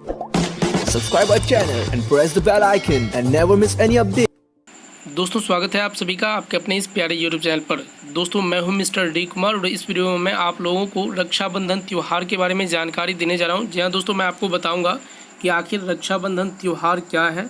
Subscribe our channel and press the bell icon and never miss any update. दोस्तों स्वागत है आप सभी का आपके अपने इस प्यारे यूट्यूब चैनल पर। दोस्तों मैं हूं मिस्टर डी कुमार और इस वीडियो में मैं आप लोगों को रक्षाबंधन त्यौहार के बारे में जानकारी देने जा रहा हूं। जी हाँ दोस्तों, मैं आपको बताऊंगा कि आखिर रक्षाबंधन त्यौहार क्या है,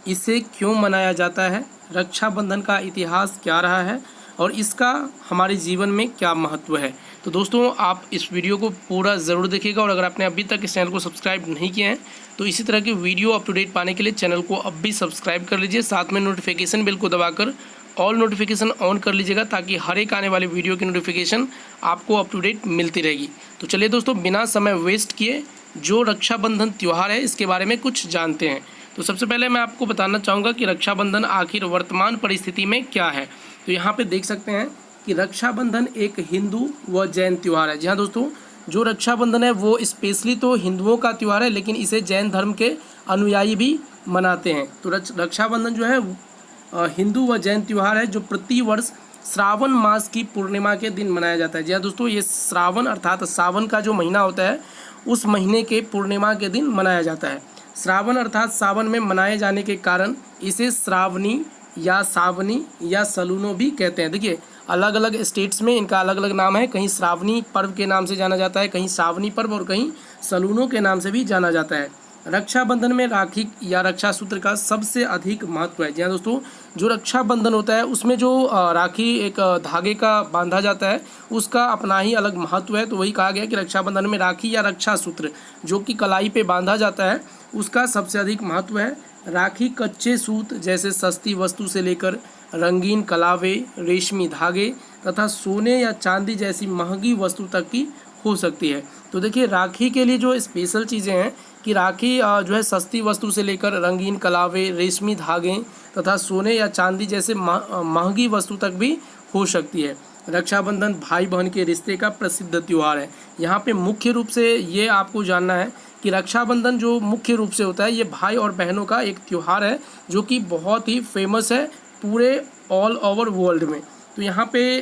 इसे क्यों मनाया जाता है, रक्षाबंधन का इतिहास क्या रहा है और इसका हमारे जीवन में क्या महत्व है। तो दोस्तों आप इस वीडियो को पूरा ज़रूर देखिएगा और अगर आपने अभी तक इस चैनल को सब्सक्राइब नहीं किए हैं तो इसी तरह की वीडियो अप टू डेट पाने के लिए चैनल को अब भी सब्सक्राइब कर लीजिए। साथ में नोटिफिकेशन बेल को दबाकर ऑल नोटिफिकेशन ऑन कर लीजिएगा ताकि हर एक आने वाले वीडियो की नोटिफिकेशन आपको अप टू डेट मिलती रहेगी। तो चलिए दोस्तों बिना समय वेस्ट किए जो रक्षाबंधन त्यौहार है इसके बारे में कुछ जानते हैं। तो सबसे पहले मैं आपको बताना चाहूँगा कि रक्षाबंधन आखिर वर्तमान परिस्थिति में क्या है। तो यहाँ पे देख सकते हैं कि रक्षाबंधन एक हिंदू व जैन त्यौहार है। जी हाँ दोस्तों, जो रक्षाबंधन है वो स्पेशली तो हिंदुओं का त्यौहार है, लेकिन इसे जैन धर्म के अनुयायी भी मनाते हैं। तो रक्षाबंधन जो है हिंदू व जैन त्यौहार है जो प्रति वर्ष श्रावण मास की पूर्णिमा के दिन मनाया जाता है। जी हाँ दोस्तों, ये श्रावण अर्थात सावन का जो महीना होता है उस महीने के पूर्णिमा के दिन मनाया जाता है। श्रावण अर्थात सावन में मनाए जाने के कारण इसे श्रावणी या सावनी या सलूनो भी कहते हैं। देखिए अलग अलग स्टेट्स में इनका अलग अलग नाम है, कहीं श्रावणी पर्व के नाम से जाना जाता है, कहीं सावनी पर्व और कहीं सलूनो के नाम से भी जाना जाता है। रक्षाबंधन में राखी या रक्षा सूत्र का सबसे अधिक महत्व है। जी हाँ दोस्तों, जो रक्षाबंधन होता है उसमें जो राखी एक धागे का बांधा जाता है उसका अपना ही अलग महत्व है। तो वही कहा गया कि रक्षाबंधन में राखी या रक्षा सूत्र जो कि कलाई पे बांधा जाता है उसका सबसे अधिक महत्व है। राखी कच्चे सूत जैसे सस्ती वस्तु से लेकर रंगीन कलावे, रेशमी धागे तथा सोने या चांदी जैसी महंगी वस्तु तक की हो सकती है। तो देखिए राखी के लिए जो स्पेशल चीज़ें हैं कि राखी जो है सस्ती वस्तु से लेकर रंगीन कलावे, रेशमी धागे तथा सोने या चांदी जैसे महंगी वस्तु तक भी हो सकती है। रक्षाबंधन भाई बहन के रिश्ते का प्रसिद्ध त्यौहार है। यहाँ पे मुख्य रूप से ये आपको जानना है कि रक्षाबंधन जो मुख्य रूप से होता है ये भाई और बहनों का एक त्यौहार है जो कि बहुत ही फेमस है पूरे ऑल ओवर वर्ल्ड में। तो यहाँ पे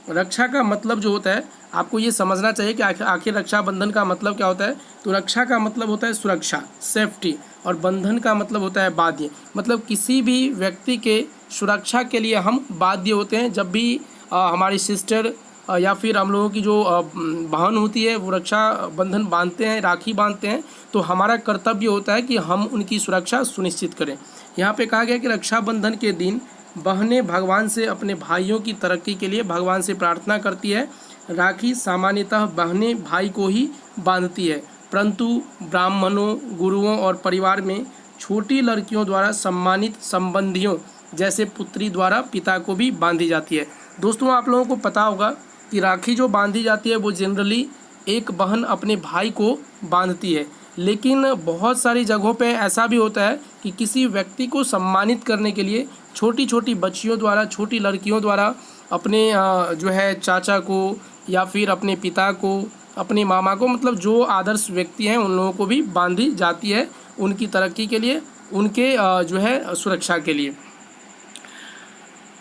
रक्षा का मतलब जो होता है आपको ये समझना चाहिए कि आखिर रक्षाबंधन का मतलब क्या होता है। तो रक्षा का मतलब होता है सुरक्षा, सेफ्टी, और बंधन का मतलब होता है बाध्य। मतलब किसी भी व्यक्ति के सुरक्षा के लिए हम बाध्य होते हैं। जब भी हमारी सिस्टर या फिर हम लोगों की जो बहन होती है वो रक्षा बंधन बांधते हैं, राखी बांधते हैं, तो हमारा कर्तव्य होता है कि हम उनकी सुरक्षा सुनिश्चित करें। यहाँ पे कहा गया कि रक्षाबंधन के दिन बहनें भगवान से अपने भाइयों की तरक्की के लिए भगवान से प्रार्थना करती है। राखी सामान्यतः बहनें भाई को ही बांधती है, परंतु ब्राह्मणों, गुरुओं और परिवार में छोटी लड़कियों द्वारा सम्मानित संबंधियों जैसे पुत्री द्वारा पिता को भी बांधी जाती है। दोस्तों आप लोगों को पता होगा कि राखी जो बांधी जाती है वो जनरली एक बहन अपने भाई को बांधती है, लेकिन बहुत सारी जगहों पे ऐसा भी होता है कि किसी व्यक्ति को सम्मानित करने के लिए छोटी छोटी बच्चियों द्वारा, छोटी लड़कियों द्वारा अपने जो है चाचा को या फिर अपने पिता को, अपने मामा को, मतलब जो आदर्श व्यक्ति हैं उन लोगों को भी बांधी जाती है उनकी तरक्की के लिए, उनके जो है सुरक्षा के लिए।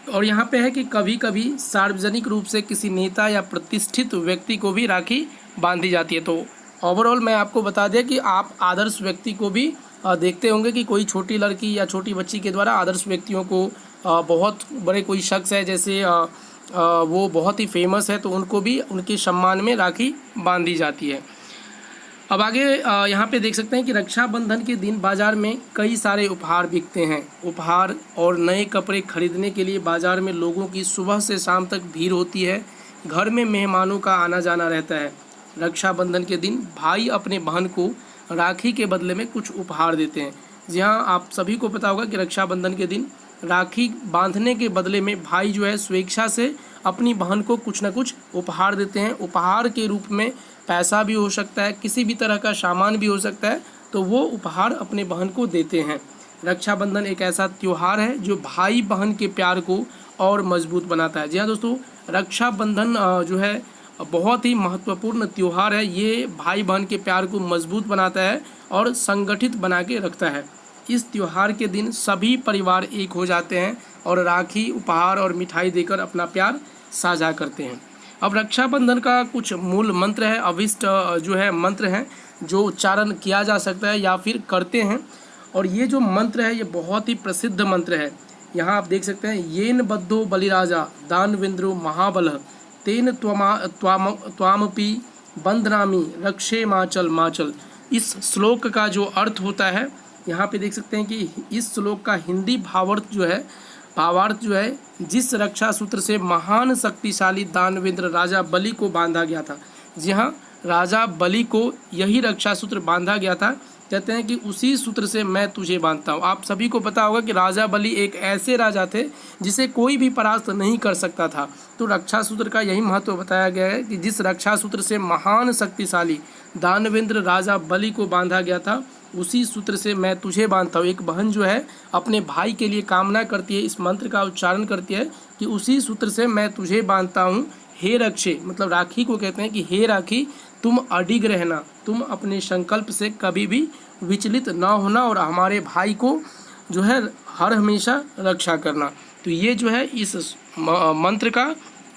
और यहाँ पे है कि कभी कभी सार्वजनिक रूप से किसी नेता या प्रतिष्ठित व्यक्ति को भी राखी बांधी जाती है। तो ओवरऑल मैं आपको बता दें कि आप आदर्श व्यक्ति को भी देखते होंगे कि कोई छोटी लड़की या छोटी बच्ची के द्वारा आदर्श व्यक्तियों को बहुत बड़े कोई शख्स है जैसे वो बहुत ही फेमस है तो उनको भी उनके सम्मान में राखी बांधी जाती है। अब आगे यहाँ पे देख सकते हैं कि रक्षाबंधन के दिन बाज़ार में कई सारे उपहार बिकते हैं। उपहार और नए कपड़े खरीदने के लिए बाज़ार में लोगों की सुबह से शाम तक भीड़ होती है। घर में मेहमानों का आना जाना रहता है। रक्षाबंधन के दिन भाई अपने बहन को राखी के बदले में कुछ उपहार देते हैं। जी हाँ, आप सभी को पता होगा कि रक्षाबंधन के दिन राखी बांधने के बदले में भाई जो है स्वेच्छा से अपनी बहन को कुछ न कुछ उपहार देते हैं। उपहार के रूप में पैसा भी हो सकता है, किसी भी तरह का सामान भी हो सकता है, तो वो उपहार अपने बहन को देते हैं। रक्षाबंधन एक ऐसा त्यौहार है जो भाई बहन के प्यार को और मजबूत बनाता है। जी हाँ दोस्तों, रक्षाबंधन जो है बहुत ही महत्वपूर्ण त्यौहार है। ये भाई बहन के प्यार को मजबूत बनाता है और संगठित बना के रखता है। इस त्यौहार के दिन सभी परिवार एक हो जाते हैं और राखी, उपहार और मिठाई देकर अपना प्यार साझा करते हैं। अब रक्षाबंधन का कुछ मूल मंत्र है, अभिष्ट जो है मंत्र हैं, जो उच्चारण किया जा सकता है या फिर करते हैं। और ये जो मंत्र है ये बहुत ही प्रसिद्ध मंत्र है। यहाँ आप देख सकते हैं, येन बद्धो बलिराजा दानवेंद्रो महाबलः तेन त्वामपि बंधनामि रक्षे माचल माचल। इस श्लोक का जो अर्थ होता है, यहाँ पे देख सकते हैं कि इस श्लोक का हिंदी भावार्थ जो है, जिस रक्षा सूत्र से महान शक्तिशाली दानवेंद्र राजा बलि को बांधा गया था। जी हाँ, राजा बलि को यही रक्षा सूत्र बांधा गया था। कहते हैं कि उसी सूत्र से मैं तुझे बांधता हूँ। आप सभी को पता होगा कि राजा बलि एक ऐसे राजा थे जिसे कोई भी परास्त नहीं कर सकता था। तो रक्षा सूत्र का यही महत्व बताया गया है कि जिस रक्षा सूत्र से महान शक्तिशाली दानवेंद्र राजा बलि को बांधा गया था, उसी सूत्र से मैं तुझे बांधता हूँ। एक बहन जो है अपने भाई के लिए कामना करती है, इस मंत्र का उच्चारण करती है कि उसी सूत्र से मैं तुझे बांधता हूँ। हे रक्षे, मतलब राखी को कहते हैं कि हे राखी, तुम अडिग रहना, तुम अपने संकल्प से कभी भी विचलित ना होना और हमारे भाई को जो है हर हमेशा रक्षा करना। तो ये जो है इस मंत्र का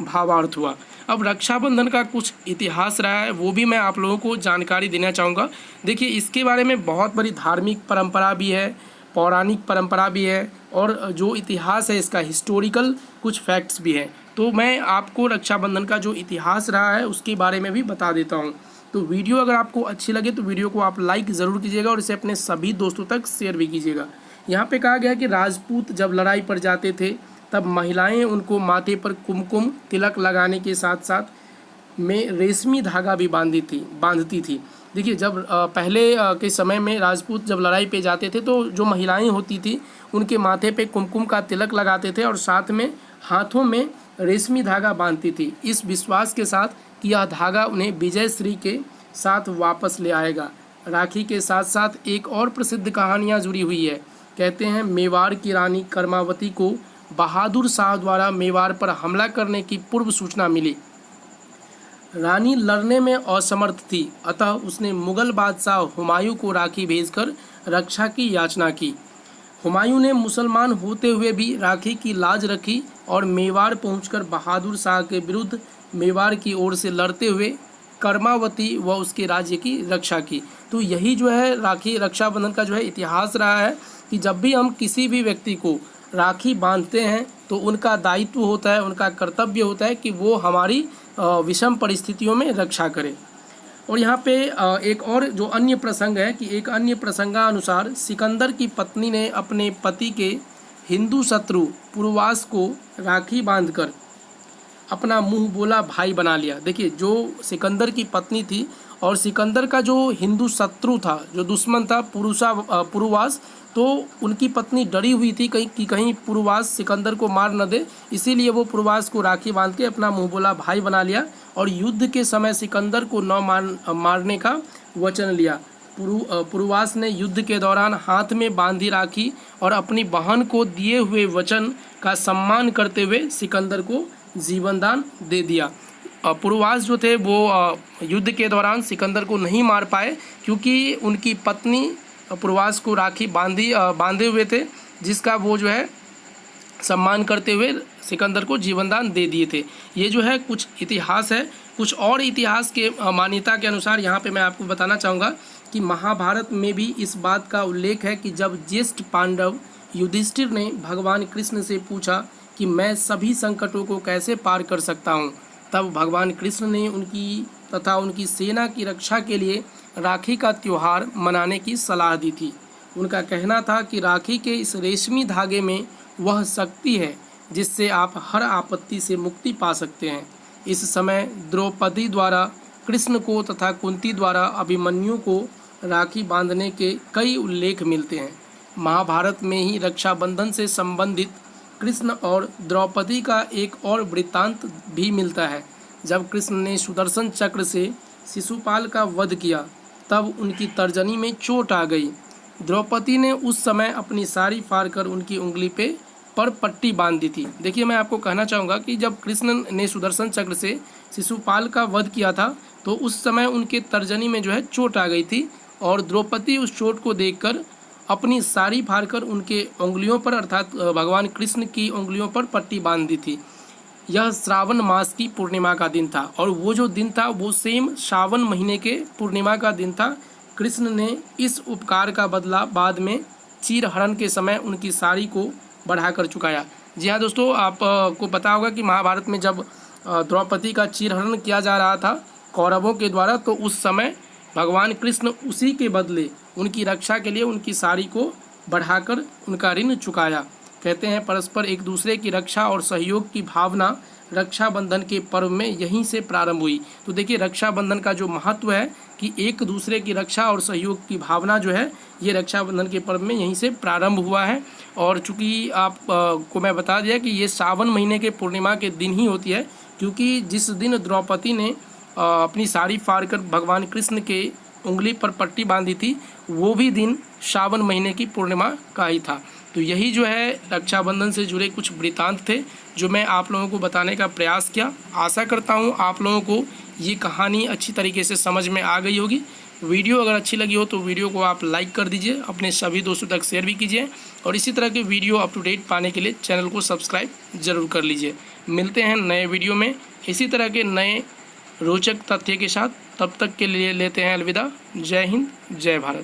भावार्थ हुआ। अब रक्षाबंधन का कुछ इतिहास रहा है, वो भी मैं आप लोगों को जानकारी देना चाहूँगा। देखिए, इसके बारे में बहुत बड़ी धार्मिक परंपरा भी है, पौराणिक परंपरा भी है, और जो इतिहास है इसका हिस्टोरिकल कुछ फैक्ट्स भी हैं। तो मैं आपको रक्षाबंधन का जो इतिहास रहा है उसके बारे में भी बता देता हूँ। तो वीडियो अगर आपको अच्छी लगे तो वीडियो को आप लाइक ज़रूर कीजिएगा और इसे अपने सभी दोस्तों तक शेयर भी कीजिएगा। यहाँ पे कहा गया कि राजपूत जब लड़ाई पर जाते थे तब महिलाएं उनको माथे पर कुमकुम तिलक लगाने के साथ साथ में रेशमी धागा भी बांधती थी। देखिए, जब पहले के समय में राजपूत जब लड़ाई पे जाते थे तो जो महिलाएं होती थी उनके माथे पे कुमकुम का तिलक लगाते थे और साथ में हाथों में रेशमी धागा बांधती थी, इस विश्वास के साथ कि यह धागा उन्हें विजय श्री के साथ वापस ले आएगा। राखी के साथ साथ एक और प्रसिद्ध कहानियाँ जुड़ी हुई है। कहते हैं मेवाड़ की रानी कर्मावती को बहादुर शाह द्वारा मेवाड़ पर हमला करने की पूर्व सूचना मिली। रानी लड़ने में असमर्थ थी, अतः उसने मुगल बादशाह हुमायूं को राखी भेजकर रक्षा की याचना की। हुमायूं ने मुसलमान होते हुए भी राखी की लाज रखी और मेवाड़ पहुंचकर बहादुर शाह के विरुद्ध मेवाड़ की ओर से लड़ते हुए कर्मावती व उसके राज्य की रक्षा की। तो यही जो है राखी रक्षाबंधन का जो है इतिहास रहा है कि जब भी हम किसी भी व्यक्ति को राखी बांधते हैं तो उनका दायित्व होता है, उनका कर्तव्य होता है कि वो हमारी विषम परिस्थितियों में रक्षा करे। और यहाँ पे एक और जो अन्य प्रसंग है कि एक अन्य प्रसंगानुसार सिकंदर की पत्नी ने अपने पति के हिंदू शत्रु पुरुवास को राखी बांधकर अपना मुंह बोला भाई बना लिया। देखिए, जो सिकंदर की पत्नी थी और सिकंदर का जो हिंदू शत्रु था, जो दुश्मन था पुरुवास, तो उनकी पत्नी डरी हुई थी कहीं पुरुवास सिकंदर को मार न दे, इसीलिए वो पुरुवास को राखी बांध के अपना मुंह बोला भाई बना लिया और युद्ध के समय सिकंदर को न मारने का वचन लिया। पुरुवास ने युद्ध के दौरान हाथ में बांधी राखी और अपनी बहन को दिए हुए वचन का सम्मान करते हुए सिकंदर को जीवनदान दे दिया। पुरुवास जो थे वो युद्ध के दौरान सिकंदर को नहीं मार पाए क्योंकि उनकी पत्नी पुरुवास को राखी बांधे हुए थे, जिसका वो जो है सम्मान करते हुए सिकंदर को जीवनदान दे दिए थे। ये जो है कुछ इतिहास है। कुछ और इतिहास के मान्यता के अनुसार यहाँ पे मैं आपको बताना चाहूँगा कि महाभारत में भी इस बात का उल्लेख है कि जब ज्येष्ठ पांडव युधिष्ठिर ने भगवान कृष्ण से पूछा कि मैं सभी संकटों को कैसे पार कर सकता हूँ, तब भगवान कृष्ण ने उनकी तथा उनकी सेना की रक्षा के लिए राखी का त्यौहार मनाने की सलाह दी थी। उनका कहना था कि राखी के इस रेशमी धागे में वह शक्ति है जिससे आप हर आपत्ति से मुक्ति पा सकते हैं। इस समय द्रौपदी द्वारा कृष्ण को तथा कुंती द्वारा अभिमन्यु को राखी बांधने के कई उल्लेख मिलते हैं। महाभारत में ही रक्षाबंधन से संबंधित कृष्ण और द्रौपदी का एक और वृत्तांत भी मिलता है। जब कृष्ण ने सुदर्शन चक्र से शिशुपाल का वध किया तब उनकी तर्जनी में चोट आ गई। द्रौपदी ने उस समय अपनी साड़ी फाड़कर उनकी उंगली पर पट्टी बांध दी थी। देखिए, मैं आपको कहना चाहूँगा कि जब कृष्ण ने सुदर्शन चक्र से शिशुपाल का वध किया था तो उस समय उनके तर्जनी में जो है चोट आ गई थी और द्रौपदी उस चोट को देखकर अपनी साड़ी फाड़कर उनके उंगलियों पर अर्थात भगवान कृष्ण की उंगलियों पर पट्टी बांध दी थी। यह श्रावण मास की पूर्णिमा का दिन था और वो जो दिन था वो सेम श्रावण महीने के पूर्णिमा का दिन था कृष्ण ने इस उपकार का बदला बाद में चीरहरण के समय उनकी साड़ी को बढ़ाकर चुकाया। जी हाँ दोस्तों, आपको पता होगा कि महाभारत में जब द्रौपदी का चीरहरण किया जा रहा था कौरवों के द्वारा, तो उस समय भगवान कृष्ण उसी के बदले उनकी रक्षा के लिए उनकी साड़ी को बढ़ाकर उनका ऋण चुकाया। कहते हैं परस्पर एक दूसरे की रक्षा और सहयोग की भावना रक्षाबंधन के पर्व में यहीं से प्रारंभ हुई। तो देखिए रक्षाबंधन का जो महत्व है कि एक दूसरे की रक्षा और सहयोग की भावना जो है ये रक्षाबंधन के पर्व में यहीं से प्रारंभ हुआ है। और चूँकि को मैं बता दिया कि ये सावन महीने के पूर्णिमा के दिन ही होती है, क्योंकि जिस दिन द्रौपदी ने अपनी साड़ी फाड़कर भगवान कृष्ण के उंगली पर पट्टी बांधी थी वो भी दिन सावन महीने की पूर्णिमा का ही था। तो यही जो है रक्षाबंधन से जुड़े कुछ वृत्तांत थे जो मैं आप लोगों को बताने का प्रयास किया। आशा करता हूँ आप लोगों को ये कहानी अच्छी तरीके से समझ में आ गई होगी। वीडियो अगर अच्छी लगी हो तो वीडियो को आप लाइक कर दीजिए, अपने सभी दोस्तों तक शेयर भी कीजिए और इसी तरह के वीडियो अप टू डेट पाने के लिए चैनल को सब्सक्राइब ज़रूर कर लीजिए। मिलते हैं नए वीडियो में इसी तरह के नए रोचक तथ्य के साथ। तब तक के लिए लेते हैं अलविदा। जय हिंद, जय भारत।